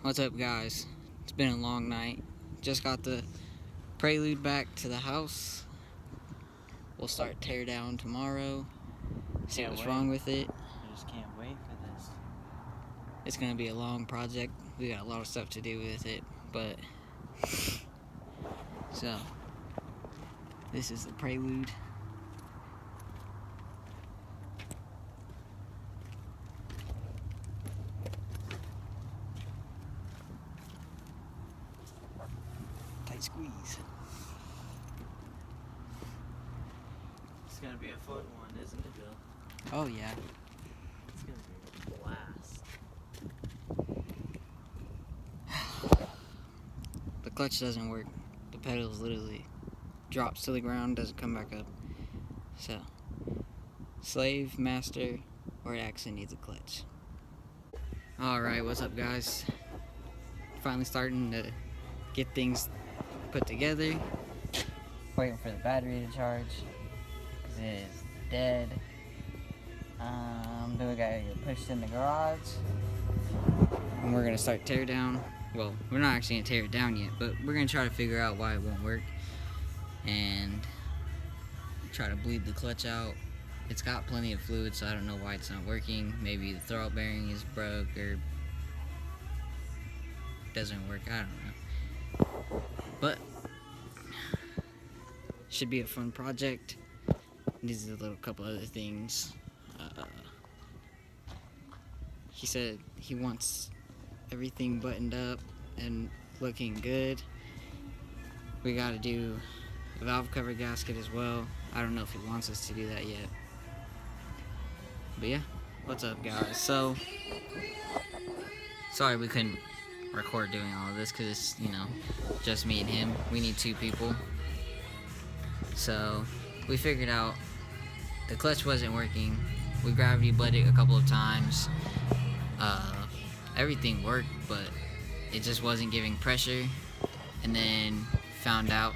What's up, guys? It's been a long night. Just got the Prelude back to the house. We'll start tear down tomorrow. See what's wrong with it. I just can't wait for this. It's gonna be a long project. We got a lot of stuff to do with it, but so this is the Prelude. Tight squeeze. It's gonna be a fun one, isn't it, Bill? Oh yeah. It's gonna be a blast. The clutch doesn't work. The pedals literally drops to the ground, doesn't come back up. So, slave, master, or it actually needs a clutch. Alright, what's up, guys? Finally starting to get things put together. Waiting for the battery to charge, because it is dead. Then we gotta get pushed in the garage. And we're gonna start tear down. Well, we're not actually gonna tear it down yet, but we're gonna try to figure out why it won't work and try to bleed the clutch out. It's got plenty of fluid, so I don't know why it's not working. Maybe the throwout bearing is broke or doesn't work. I don't know. But should be a fun project. These are a little couple other things. He said he wants everything buttoned up and looking good. We gotta do a valve cover gasket as well. I don't know if he wants us to do that yet. But yeah, what's up, guys? So, sorry we couldn't record doing all of this because it's, just me and him. We need 2 people. So, we figured out the clutch wasn't working. We gravity bled it a couple of times. Everything worked, but it just wasn't giving pressure. And then found out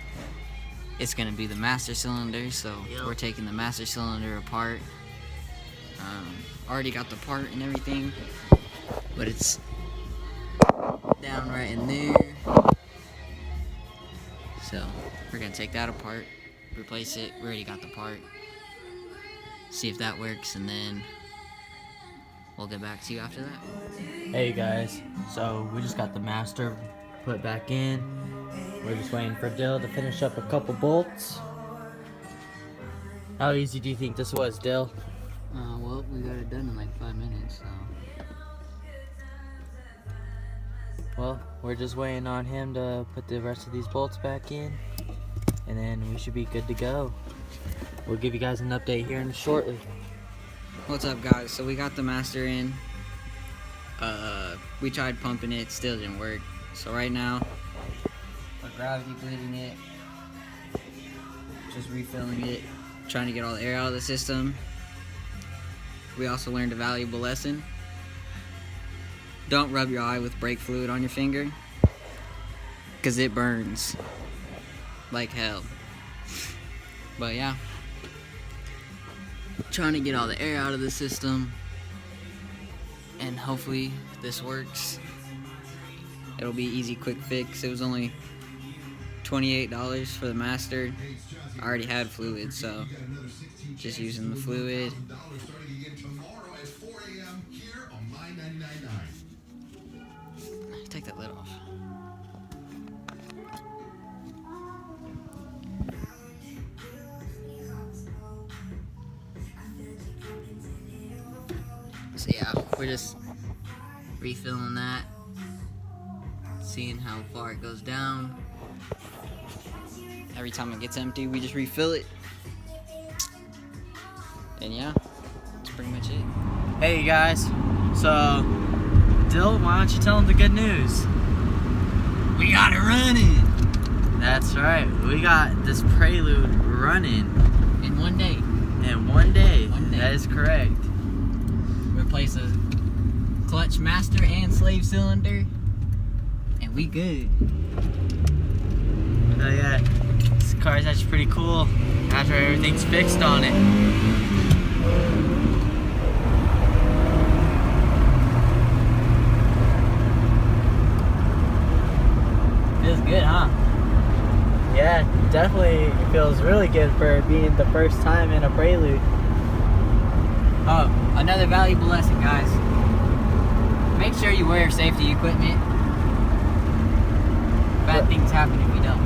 it's gonna be the master cylinder, so we're taking the master cylinder apart. Already got the part and everything, but it's down right in there. So we're gonna take that apart, replace it. We already got the part. See if that works, and then we'll get back to you after that. Hey guys, so we just got the master put back in. We're just waiting for Dill to finish up a couple bolts. How easy do you think this was, Dill? Well, we got it done in like 5 minutes, so. Well, we're just waiting on him to put the rest of these bolts back in, and then we should be good to go. We'll give you guys an update here in shortly. What's up, guys? So we got the master in. We tried pumping it, still didn't work. So right now, we're gravity bleeding it, just refilling it, trying to get all the air out of the system. We also learned a valuable lesson. Don't rub your eye with brake fluid on your finger, because it burns like hell. But yeah, trying to get all the air out of the system, and hopefully this works. It'll be easy, quick fix. It was only $28 for the master. I already had fluid, so just using the fluid. Take that lid off. So yeah, we're just refilling that, seeing how far it goes down. Every time it gets empty, we just refill it. And yeah, that's pretty much it. Hey guys, so Dill, why don't you tell them the good news? We got it running! That's right, we got this Prelude running. In one day. In one day. One day. That is correct. Replace a clutch master and slave cylinder, and we good. Oh yeah, this car is actually pretty cool after everything's fixed on it. feels good, huh? Yeah, definitely feels really good for being the first time in a Prelude. Oh, another valuable lesson, guys. Make sure you wear safety equipment. Bad things happen if you don't.